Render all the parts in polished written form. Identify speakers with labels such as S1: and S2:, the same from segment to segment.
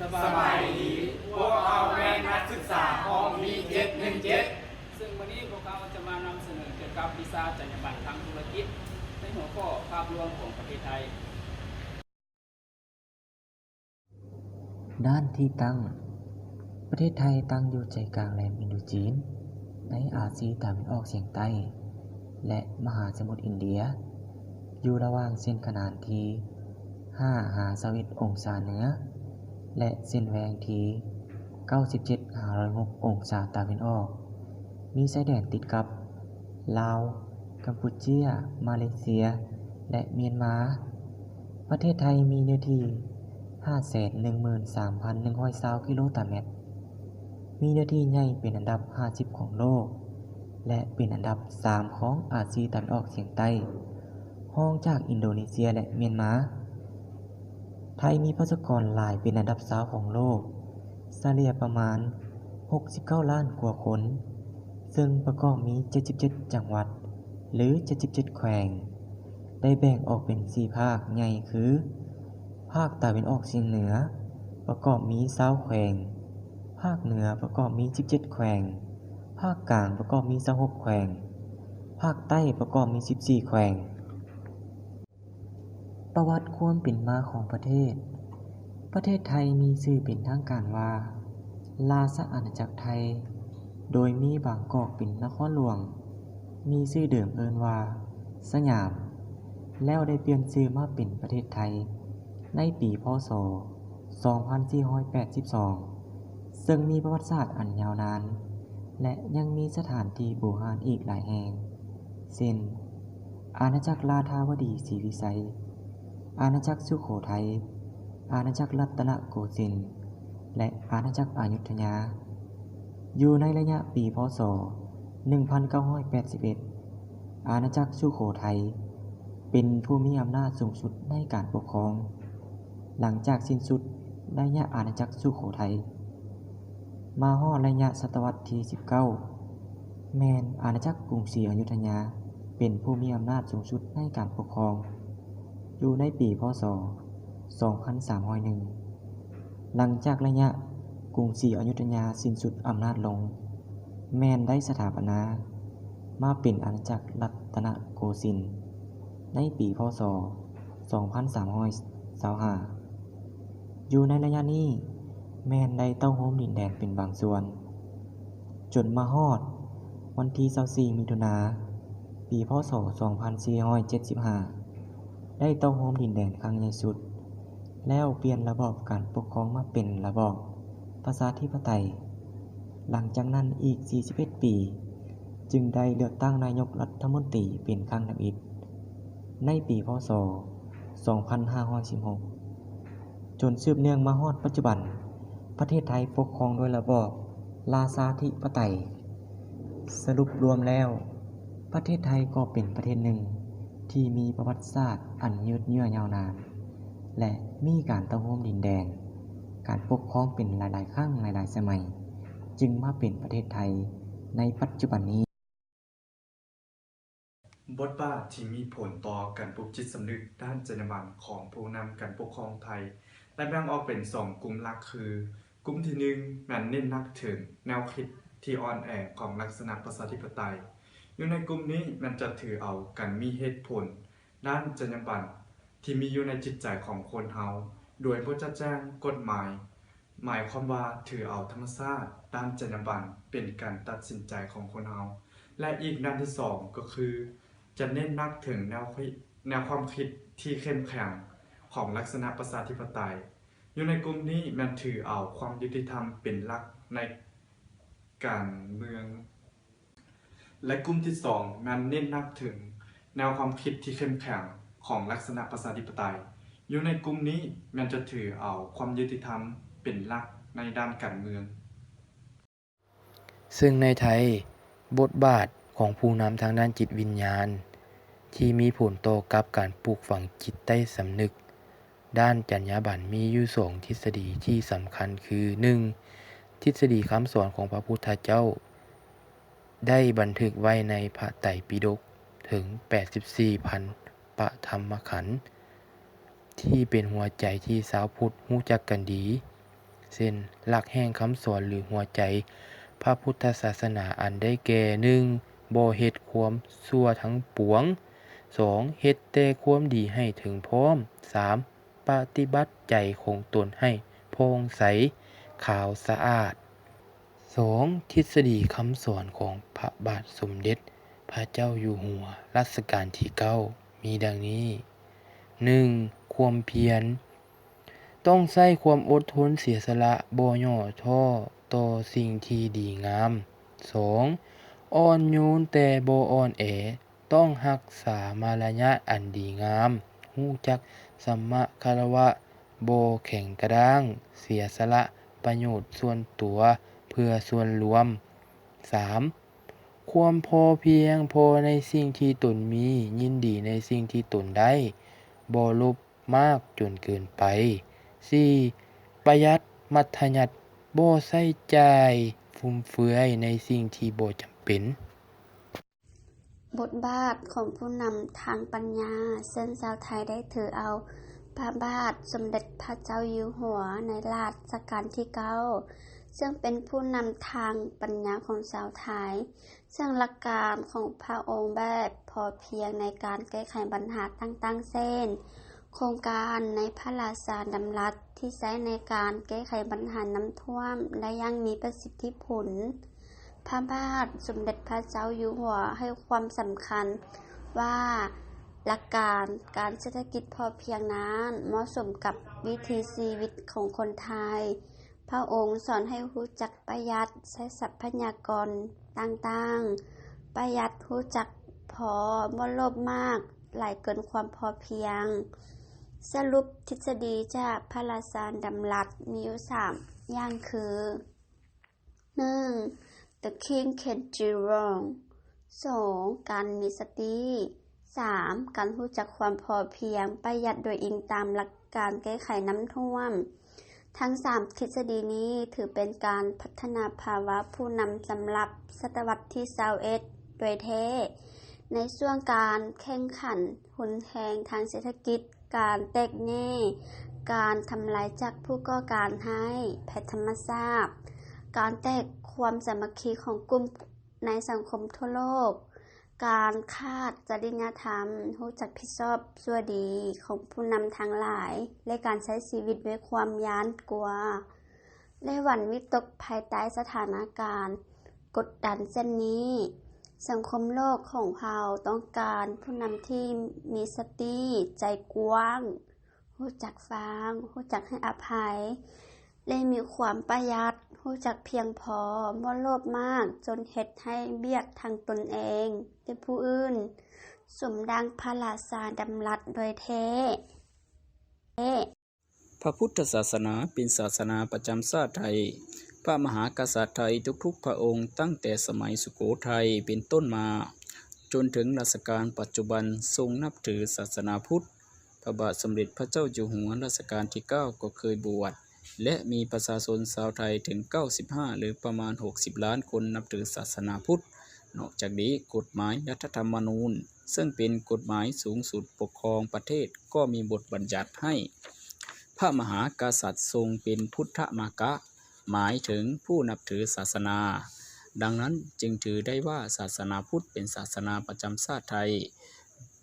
S1: สบายดีพวกเราแม่นักศึกษาห้องB717
S2: ซึ่งวันนี้พวกเราจะมานำเสนอเกี่ยวกับวีซ่าจรรยาบรรณทางธุรกิจในหัวข้อภาพรวมของประเทศไทย
S3: ด้านที่ตั้งประเทศไทยตั้งอยู่ใจกลางแหลมอินโดจีนในอาซีตะวันออกเฉียงใต้และมหาสมุทรอินเดียอยู่ระหว่างเส้นขนานที่5-21องศาเหนือและเส้นแหวงที่97-106องศาตะวันออกมีชายแดนติดกับลาวกัมพูชามาเลเซียและเมียนมาประเทศไทยมีเนื้อที่513,120 กิโลตารเมตรมีเนื้อที่ใหญ่เป็นอันดับ50ของโลกและเป็นอันดับ3ของอาซีตะวันออกเฉียงใต้รองจากอินโดนีเซียและเมียนมาไทยมีประชากรหลายเป็นอันดับ20ของโลกเฉลี่ยประมาณ69ล้านกว่าคนซึ่งประกอบมี77จังหวัดหรือ77แขวงได้แบ่งออกเป็น4ภาคใหญ่คือภาคตะวันออกเฉียงเหนือประกอบมี20แขวงภาคเหนือประกอบมี17แขวงภาคกลางประกอบมี26แขวงภาคใต้ประกอบมี14แขวงประวัติความเป็นมาของประเทศไทยมีชื่อเป็นทางการว่าราชอาณาจักรไทยโดยมีบางกอกเป็นนครหลวงมีชื่อเดิมเอิ้นว่าสยามแล้วได้เปลี่ยนชื่อมาเป็นประเทศไทยในปีพ.ศ. 2482ซึ่งมีประวัติศาสตร์อันยาวนานและยังมีสถานที่โบราณอีกหลายแห่งเช่นอาณาจักรราธาวดีศรีวิไสยอาณาจักรสุโขทัยอาณาจักรรัตนโกสินทร์และอาณาจักรอยุธยาอยู่ในระยะปีพ.ศ. 1981อาณาจักรสุโขทัยเป็นผู้มีอำนาจสูงสุดในการปกครองหลังจากสิ้นสุดระยะอาณาจักรสุโขทัยมาฮอดระยะศตวรรษที่19แม้นอาณาจักรกรุงศรีอยุธยาเป็นผู้มีอำนาจสูงสุดในการปกครองอยู่ในปีพ.ศ. 2301หลังจากระยะกรุงศรีอยุธยาสิ้นสุดอำนาจลงแม้นได้สถาปนามาเป็นอาณาจักรรัตนโกสินทร์ในปีพ.ศ. 2325อยู่ในระยะนี้แม้นได้เต้าโฮมดินแดนเป็นบางส่วนจนมาฮอดวันที่24มิถุนายนปีพ.ศ. 2475ได้เต้าโฮมดินแดนครั้งใหญ่สุดแล้วเปลี่ยนระบอบการปกครองมาเป็นระบอบประชาธิปไตยหลังจากนั้นอีก41ปีจึงได้เลือกตั้งนายกรัฐมนตรีเป็นครั้งนำอิฐในปีพ.ศ. 2516จนสืบเนื่องมาฮอดปัจจุบันประเทศไทยปกครองโดยระบอบราชาธิปไตยสรุปรวมแล้วประเทศไทยก็เป็นประเทศหนึ่งที่มีประวัติศาสตร์อันยืดเยื้อยาวนานและมีการต่อโฮมดินแดนการปกครองเป็นหลายๆครั้งหลายๆสมัยจึงมาเป็นประเทศไทยในปัจจุบันนี้
S1: บทบาทที่มีผลต่อการปลุกจิตสำนึกด้านจรรยาบรรณของผู้นำการปกครองไทยได้แบ่งออกเป็น2กลุ่มหลักคือกลุ่มที่1นั้นเน้นหนักถึงแนวคิดที่อ่อนแอของลักษณะประชาธิปไตยอยู่ในกลุ่มนี้มันจะถือเอาการมีเหตุผลด้านจรรยาบรรณที่มีอยู่ในจิตใจของคนเฮาโดยบ่จะแจ้งกฎหมายหมายความว่าถือเอาธรรมชาติด้านจรรยาบรรณเป็นการตัดสินใจของคนเฮาและอีกด้านที่2ก็คือจะเน้นหนักถึงแนวความคิดที่เข้มแข็งของลักษณะประชาธิปไตยอยู่ในกลุ่มนี้มันถือเอาความยุติธรรมเป็นหลักในการเมืองและกลุ่มที่2มันเน้นหนักถึงแนวความคิดที่เข้มแข็งของลักษณะประชาธิปไตยอยู่ในกลุ่มนี้มันจะถือเอาความยุติธรรมเป็นหลักในด้านการเมือง
S4: ซึ่งในไทยบทบาทของผู้นำทางด้านจิตวิญญาณที่มีผลต่อกับการปลูกฝังจิตใต้สำนึกด้านจรรยาบรรณมีอยู่2ทฤษฎีที่สำคัญคือ 1. ทฤษฎีคำสอนของพระพุทธเจ้าได้บันทึกไว้ในพระไตรปิฎกถึง 84,000 ปฐมขันธ์ที่เป็นหัวใจที่ชาวพุทธรู้จักกันดี เช่นหลักแห่งคำสอนหรือหัวใจพระพุทธศาสนาอันได้แก่ 1. บ่เฮ็ดความชั่วทั้งปวง 2. เฮ็ดแต่ความดีให้ถึงพร้อม 3. ปฏิบัติใจของตนให้โปร่งใสขาวสะอาด 2. ทฤษฎีคำสอนของพระบาทสมเด็จพระเจ้าอยู่หัวรัชกาลที่ 9 มีดังนี้ 1. ความเพียรต้องใช้ความอดทนเสียสละบ่ย่อท้อต่อสิ่งที่ดีงาม 2. อ่อนโยนแต่บ่อ่อนแอต้องรักษามารยาทอันดีงามรู้จักสัมมาคารวะบ่แข็งกระด้างเสียสละประโยชน์ส่วนตัวเพื่อส่วนรวม 3. ความพอเพียงพอในสิ่งที่ตนมียินดีในสิ่งที่ตนได้บ่โลภมากจนเกินไป 4. ประหยัดมัธยัสถ์บ่ใช้จ่ายฟุ่มเฟือยในสิ่งที่บ่จำเป็น
S5: บทบาทของผู้นำทางปัญญาซึ่งชาวไทยได้ถือเอาพระบาทสมเด็จพระเจ้าอยู่หัวในรัชกาลที่ 9 ซึ่งเป็นผู้นำทางปัญญาของชาวไทยซึ่งหลักการของพระองค์แบบพอเพียงในการแก้ไขปัญหาต่างๆเช่นโครงการในพระราชดำรัสที่ใช้ในการแก้ไขปัญหาน้ำท่วมได้อย่างมีประสิทธิผลพระบาทสมเด็จพระเจ้าอยู่หัวให้ความสำคัญว่าหลักการการเศรษฐกิจพอเพียงนั้นเหมาะสมกับวิถีชีวิตของคนไทยพระองค์สอนให้รู้จักประหยัดใช้ทรัพยากรต่างๆประหยัดรู้จักพอบ่โลภมากหลายเกินความพอเพียงสรุปทฤษฎีจากพระราชดำรัสมีอยู่3อย่างคือ 1. The king can do wrong 2. การมีสติ 3. การรู้จักความพอเพียงประหยัดโดยอิงตามหลักการแก้ไขน้ำท่วมทั้ง3ทฤษฎีนี้ถือเป็นการพัฒนาภาวะผู้นำสำหรับศตวรรษที่ 21 โดยแท้ในช่วงการแข่งขันหุนแหงทางเศรษฐกิจการแตกแยกการทำลายจากผู้ก่อการให้ภัยธรรมชาติการแตกความสามัคคีของกลุ่มในสังคมทั่วโลกการขาดจริยธรรมรู้จักผิดชอบชั่วดีของผู้นำทั้งหลายและการใช้ชีวิตด้วยความย้านกลัวและหวั่นวิตกภายใต้สถานการณ์กดดันเช่นนี้สังคมโลกของเราต้องการผู้นำที่มีสติใจกว้างรู้จักฟังรู้จักให้อภัยและมีความประหยัดรู้จักเพียงพอบ่โลภมากจนเฮ็ดให้เบียดทางตนเองและผู้อื่นสมดังพระราชดำรัสโดยแท้
S2: พระพุทธศาสนาเป็นศาสนาประจำชาติไทยพระมหากษัตริย์ไทยทุกๆพระองค์ตั้งแต่สมัยสุโขทัยเป็นต้นมาจนถึงรัชกาลปัจจุบันทรงนับถือศาสนาพุทธพระบาทสมเด็จพระเจ้าอยู่หัวรัชกาลที่ 9 ก็เคยบวชและมีประชาชนชาวไทยถึง 95 หรือประมาณ 60 ล้านคนนับถือศาสนาพุทธนอกจากนี้กฎหมายรัฐธรรมนูญซึ่งเป็นกฎหมายสูงสุดปกครองประเทศก็มีบทบัญญัติให้พระมหากษัตริย์ทรงเป็นพุทธมากะหมายถึงผู้นับถือศาสนาดังนั้นจึงถือได้ว่าศาสนาพุทธเป็นศาสนาประจำชาติไทย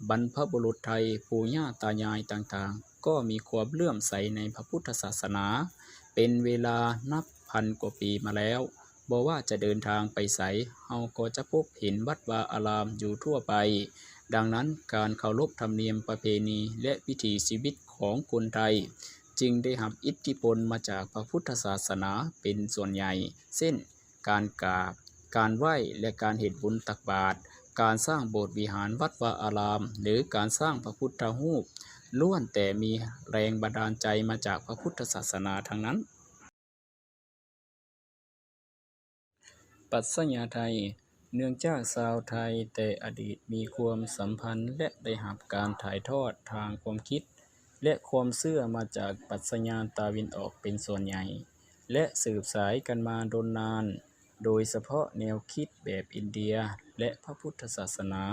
S2: บรรพบุรุษไทยปู่ย่าตายายต่างๆก็มีความเลื่อมใสในพระพุทธศาสนาเป็นเวลานับพันกว่าปีมาแล้วบ่ว่าจะเดินทางไปไสเฮาก็จะพบเห็นวัดวาอารามอยู่ทั่วไปดังนั้นการเคารพธรรมเนียมประเพณีและวิถีชีวิตของคนไทยจึงได้รับอิทธิพลมาจากพระพุทธศาสนาเป็นส่วนใหญ่เช่นการกราบการไหว้และการเฮ็ดบุญตักบาตรการสร้างโบสถ์วิหารวัดวาอารามหรือการสร้างพระพุทธรูปล้วนแต่มีแรงบันดาลใจมาจากพระพุทธศาสนาทั้งนั้นปรัชญาไทยเนื่องจากชาวไทยแต่อดีตมีความสัมพันธ์และได้รับการถ่ายทอดทางความคิดและความเชื่อมาจากปรัชญาตะวันออกเป็นส่วนใหญ่และสืบสายกันมาโดนนานโดยเฉพาะแนวคิดแบบอินเดียและพระพุทธศาสนา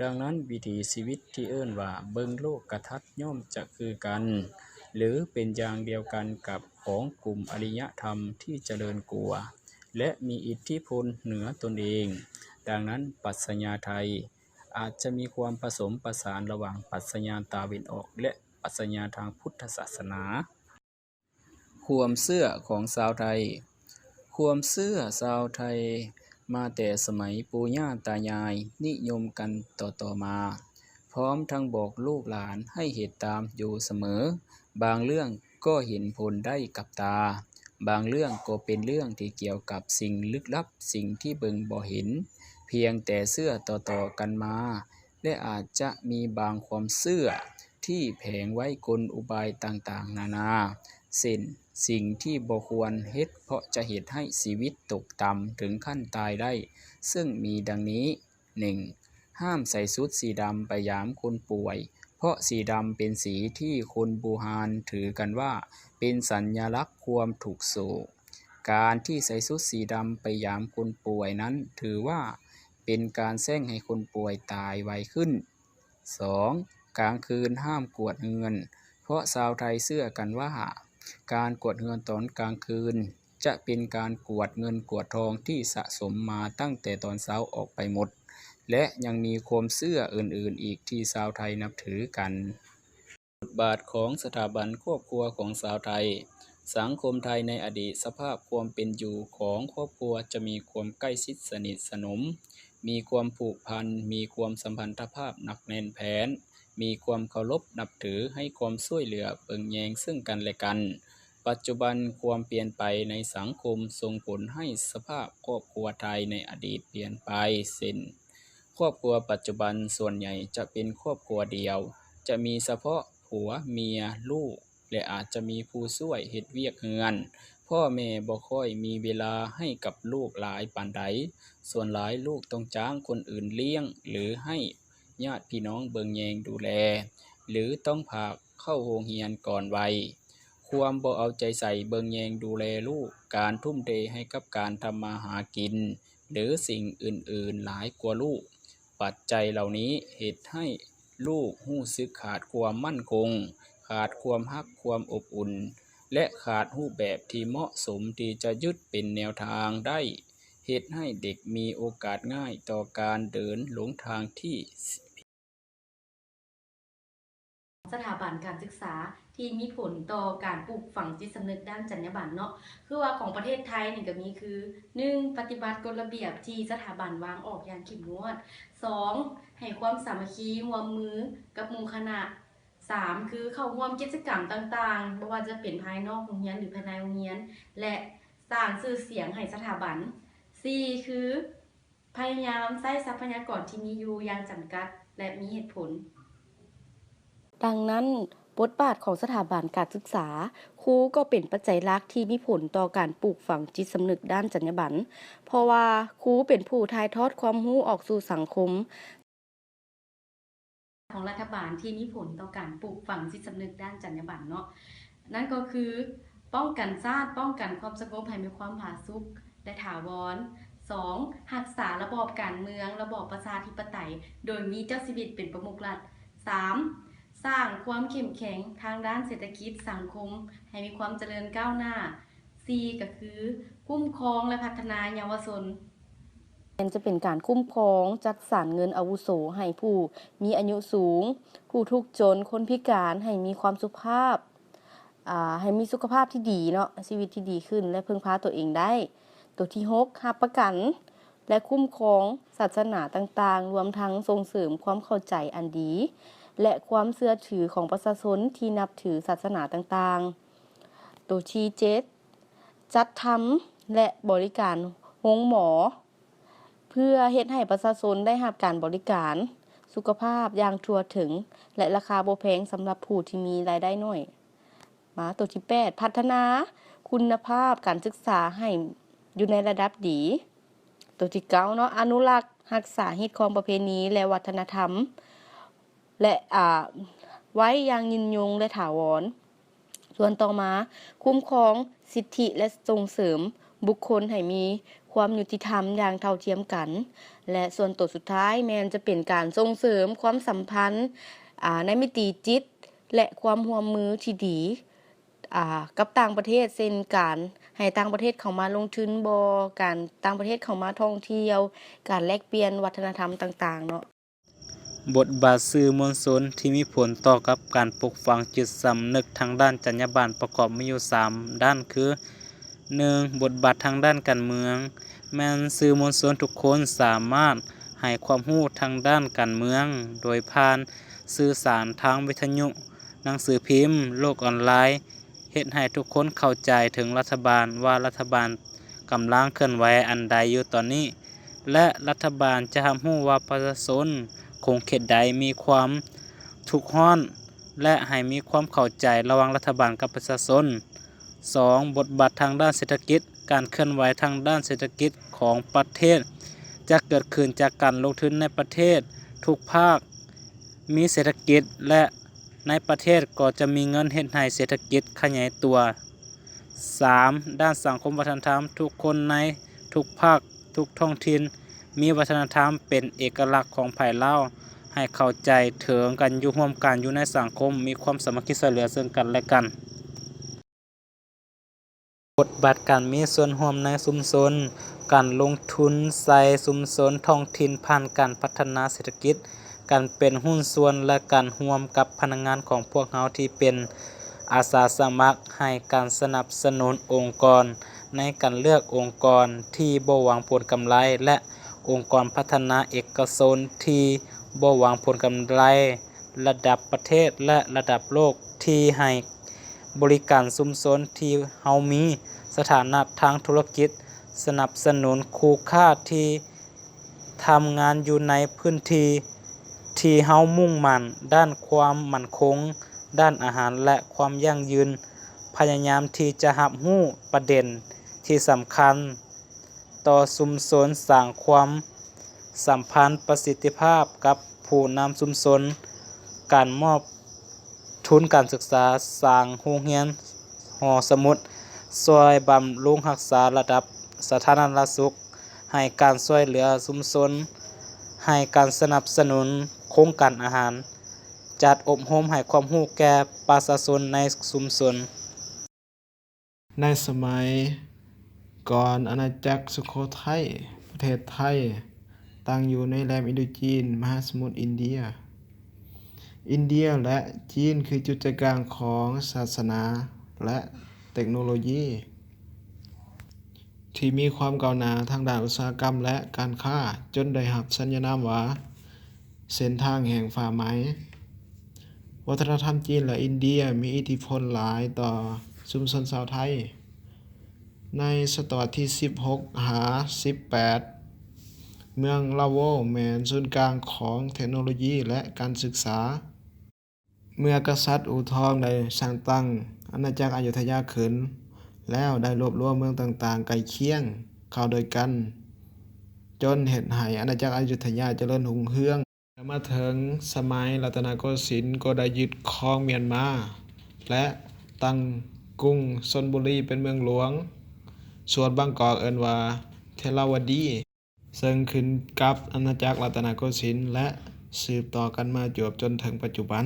S2: ดังนั้นวิถีชีวิตที่เอิ้นว่าเบิ่งโลกทัศน์ย่อมจะคือกัน หรือเป็นอย่างเดียวกันกับของกลุ่มอริยธรรมที่เจริญกลัวและมีอิทธิพลเหนือตนเอง ดังนั้นปรัชญาไทยอาจจะมีความผสมผสานระหว่างปรัชญาตะวันออกและปรัชญาทางพุทธศาสนาความเชื่อของชาวไทยความเชื่อชาวไทยมาแต่สมัยปู่ย่าตายายนิยมกันต่อมาพร้อมทั้งบอกลูกหลานให้เฮ็ดตามอยู่เสมอบางเรื่องก็เห็นผลได้กับตาบางเรื่องก็เป็นเรื่องที่เกี่ยวกับสิ่งลึกลับสิ่งที่เบิ่งบ่เห็นเพียงแต่เชื่อต่อกันมาและอาจจะมีบางความเชื่อที่แผงไว้กลอุบายต่างๆนานาเช่นสิ่งที่บ่ควรเฮ็ดเพราะจะเฮ็ดให้ชีวิตตกต่ำถึงขั้นตายได้ซึ่งมีดังนี้ 1. ห้ามใส่ชุดสีดำไปยามคนป่วยเพราะสีดำเป็นสีที่คนบูฮานถือกันว่าเป็นสัญลักษณ์ความถูกโศกการที่ใส่ชุดสีดำไปยามคนป่วยนั้นถือว่าเป็นการแช่งให้คนป่วยตายไวขึ้น 2. กลางคืนห้ามกวดเงินเพราะชาวไทยเชื่อกันว่าการกวดเงินตอนกลางคืนจะเป็นการกวดเงินกวดทองที่สะสมมาตั้งแต่ตอนเช้าออกไปหมดและยังมีความเชื่ออื่นๆอีกที่ชาวไทยนับถือกันบทบาทของสถาบันครอบครัวของชาวไทยสังคมไทยในอดีตสภาพความเป็นอยู่ของครอบครัวจะมีความใกล้ชิดสนิทสนมมีความผูกพันมีความสัมพันธภาพหนักแน่นแฟ้นมีความเคารพนับถือให้ความช่วยเหลือเบิ่งแยงซึ่งกันและกันปัจจุบันความเปลี่ยนไปในสังคมส่งผลให้สภาพครอบครัวไทยในอดีตเปลี่ยนไปเช่นครอบครัวปัจจุบันส่วนใหญ่จะเป็นครอบครัวเดียวจะมีเฉพาะผัวเมียลูกและอาจจะมีผู้ช่วยเฮ็ดเวียกเรือนพ่อแม่บ่ค่อยมีเวลาให้กับลูกหลายปานใดส่วนหลายลูกต้องจ้างคนอื่นเลี้ยงหรือให้ญาติพี่น้องเบิ่งแยงดูแลหรือต้องพาเข้าโรงเรียนก่อนวัยความบ่เอาใจใส่เบิ่งแยงดูแลลูกการทุ่มเทให้กับการทำมาหากินหรือสิ่งอื่นๆหลายกว่าลูกปัจจัยเหล่านี้เฮ็ดให้ลูกรู้สึกขาดความมั่นคงขาดความรักความอบอุ่นและขาดรูปแบบที่เหมาะสมที่จะยึดเป็นแนวทางได้เฮ็ดให้เด็กมีโอกาสง่ายต่อการเดินหลงทางที่
S6: สถาบันการศึกษาที่มีผลต่อการปลูกฝังจิตสำนึกด้านจรรยาบรรณเนาะคือว่าของประเทศไทยนี่ก็มีคือ 1. ปฏิบัติกฎระเบียบที่สถาบันวางออกอย่างเข้มงวด 2. ให้ความสามัคคีร่วมมือกับหมู่คณะ 3. คือเข้าร่วมกิจกรรมต่างๆบ่ว่าจะเป็นภายนอกโรงเรียนหรือภายในโรงเรียนและสร้างชื่อเสียงให้สถาบัน 4. คือพยายามใช้ทรัพยากรที่มีอยู่อย่างจำกัดและมีเหตุผลดังนั้นบทบาทของสถาบันการศึกษาครูก็เป็นปัจจัยหลักที่มีผลต่อการปลูกฝังจิตสำนึกด้านจรรยาบรรณเพราะว่าครูเป็นผู้ถ่ายทอดความรู้ออกสู่สังคมของรัฐบาลที่มีผลต่อการปลูกฝังจิตสำนึกด้านจรรยาบรรณเนาะนั่นก็คือป้องกันชาติป้องกันความสงบให้มีความผาสุกและถาวร 2. รักษาระบอบการเมืองระบอบประชาธิปไตยโดยมีเจ้าชีวิตเป็นประมุขรัฐ 3. สร้างความเข้มแข็งทางด้านเศรษฐกิจสังคมให้มีความเจริญก้าวหน้า 4. ก็คือคุ้มครองและพัฒนาเยาวชนจะเป็นการคุ้มครองจัดสรรเงินอาวุโสให้ผู้มีอายุสูงผู้ทุกข์จนคนพิการให้มีความสุภาพให้มีสุขภาพที่ดีเนาะชีวิตที่ดีขึ้นและพึ่งพาตัวเองได้ตัวที่ 6 รับประกันและคุ้มครองศาสนาต่างๆรวมทั้งส่งเสริมความเข้าใจอันดีและความเชื่อถือของประชาชนที่นับถือศาสนาต่างๆตัวที่ 7 จัดทำและบริการโรงหมอเพื่อเฮ็ดให้ประชาชนได้รับการบริการสุขภาพอย่างทั่วถึงและราคาบ่แพงสำหรับผู้ที่มีรายได้น้อยมาตัวที่ 8 พัฒนาคุณภาพการศึกษาให้อยู่ในระดับดีตัวที่ 9 เนาะอนุรักษ์รักษาฮิตของประเพณีและวัฒนธรรมและไว้อย่างยืนยงและถาวรส่วนต่อมาคุ้มครองสิทธิและส่งเสริมบุคคลให้มีความยุติธรรมอย่างเท่าเทียมกันและส่วนตัวสุดท้ายแม้นจะเป็นการส่งเสริมความสัมพันธ์ในมิติจิต
S7: และความร่วมมือที่ดีกับต่างประเทศเช่นการให้ต่างประเทศเข้ามาลงทุนบ่การต่างประเทศเข้ามาท่องเที่ยวการแลกเปลี่ยนวัฒนธรรมต่างๆเนาะ
S2: บทบาทสื่อมวลชนที่มีผลต่อกับการปลูกฝังจิตสำนึกทางด้านจรรยาบรรณประกอบมีอยู่3ด้านคือ 1. บทบาททางด้านการเมืองแม้นสื่อมวลชนทุกคนสามารถให้ความรู้ทางด้านการเมืองโดยผ่านสื่อสารทางวิทยุหนังสือพิมพ์โลกออนไลน์เฮ็ดให้ทุกคนเข้าใจถึงรัฐบาลว่ารัฐบาลกำลังเคลื่อนไหวอันใดอยู่ตอนนี้และรัฐบาลจะรับรู้ว่าประชาชนคงเขตใดมีความทุกข์ร้อนและให้มีความเข้าใจระหว่างรัฐบาลกับประชาชน 2. บทบาททางด้านเศรษฐกิจการเคลื่อนไหวทางด้านเศรษฐกิจของประเทศจะเกิดขึ้นจากการลงทุนในประเทศทุกภาคมีเศรษฐกิจและในประเทศก็จะมีเงินเฮ็ดให้เศรษฐกิจขยายตัว 3. ด้านสังคมวัฒนธรรมทุกคนในทุกภาคทุกท้องถิ่นมีวัฒนธรรมเป็นเอกลักษณ์ของไผลาวให้เข้าใจถึงกันอยู่ร่วมกันอยู่ในสังคมมีความสามัคคีช่วยเหลือซึ่งกันและกันบทบาทการมีส่วนร่วมในชุมชนการลงทุนใส่ชุมชนท้องถิ่นผ่านการพัฒนาเศรษฐกิจการเป็นหุ้นส่วนและการร่วมกับพนักงานของพวกเราที่เป็นอาสาสมัครให้การสนับสนุนองค์กรในการเลือกองค์กรที่บ่หวังผลกำไรและองค์กรพัฒนาเอกชนที่บ่หวังผลกำไรระดับประเทศและระดับโลกที่ให้บริการชุมชนที่เฮามีสถานะทางธุรกิจสนับสนุนคู่ค้าที่ทำงานอยู่ในพื้นที่ที่เฮามุ่งมั่นด้านความมั่นคงด้านอาหารและความยั่งยืนพยายามที่จะรับรู้ประเด็นที่สำคัญต่อชุมชนสร้างความสัมพันธ์ประสิทธิภาพกับผู้นำชุมชนการมอบทุนการศึกษาสร้างโรงเรียนหอสมุดช่วยบำรุงรักษาระดับสาธารณสุขให้การช่วยเหลือชุมชนให้การสนับสนุนโครงการอาหารจัดอบรมให้ความรู้แก่ประชาชนในชุมชน
S8: ในสมัยก่อนอาณาจักรสุโขทัยประเทศไทยตั้งอยู่ในแหลมอินโดจีนมหาสมุทรอินเดียและจีนคือจุดใจกลางของศาสนาและเทคโนโลยีที่มีความก้าวหน้าทางด้านอุตสาหกรรมและการค้าจนได้รับสัญนามว่าเส้นทางแห่งฟ้าไหมวัฒนธรรมจีนและอินเดียมีอิทธิพลหลายต่อชุมชนชาวไทยในศตวรรษที่16หา18เมืองลาโวแม่นศูนย์กลางของเทคโนโลยีและการศึกษาเมื่อกษัตริย์อู่ทองได้สร้างตั้งอาณาจักรอยุธยาขึ้นแล้วได้รวบรวมเมืองต่างๆใกล้เคียงเข้าด้วยกันจนเฮ็ดให้อาณาจักรอยุธยาเจริญรุ่งเรืองมาถึงสมัยรัตนโกสินทร์ก็ได้ยึดครองเมียนมาและตั้งกรุงธนบุรีเป็นเมืองหลวงส่วนบางกอกเอิ้นว่าเทราวดีซึ่งขึ้นกับอาณาจักรรัตนโกสินทร์และสืบต่อกันมาจนถึงปัจจุบัน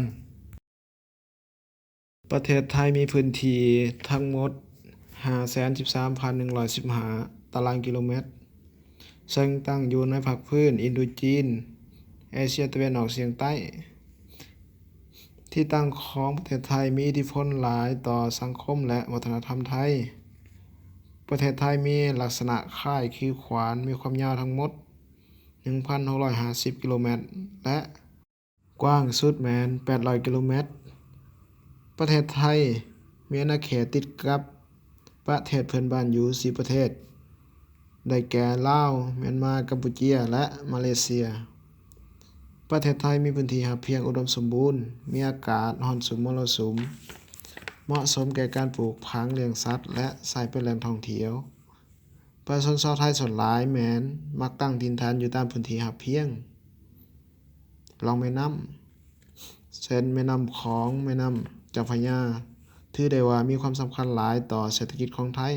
S8: ประเทศไทยมีพื้นที่ทั้งหมด 513,115 ตารางกิโลเมตรซึ่งตั้งอยู่ในภาคพื้นอินโดจีนเอเชียตะวันออกเฉียงใต้ที่ตั้งของประเทศไทยมีอิทธิพลหลายต่อสังคมและวัฒนธรรมไทยประเทศไทยมีลักษณะคล้ายคือขวานมีความยาวทั้งหมด 1,650 กิโลเมตรและกว้างสุดแม่น800 กิโลเมตรประเทศไทยมีอาณาเขตติดกับประเทศเพื่อนบ้านอยู่4ประเทศได้แก่ลาวเมียนมากัมพูชาและมาเลเซียประเทศไทยมีพื้นที่หาเพียงอุดมสมบูรณ์มีอากาศร้อนสุมมรสุมเหมาะสมแก่การปลูกผักเลี้ยงสัตว์และใช้เป็นแหล่งท่องเที่ยวประชาชนชาวไทยส่วนหลายแม้นมักตั้งถิ่นฐานอยู่ตามพื้นที่หาเพียงรองแม่น้ำเช่นแม่น้ำของแม่น้ำเจ้าพระยาถือได้ว่ามีความสำคัญหลายต่อเศรษฐกิจของไทย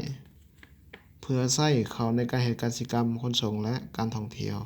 S8: เพื่อใช้เขาในการเฮ็ดกสิกรรมขนส่งและการท่องเที่ยว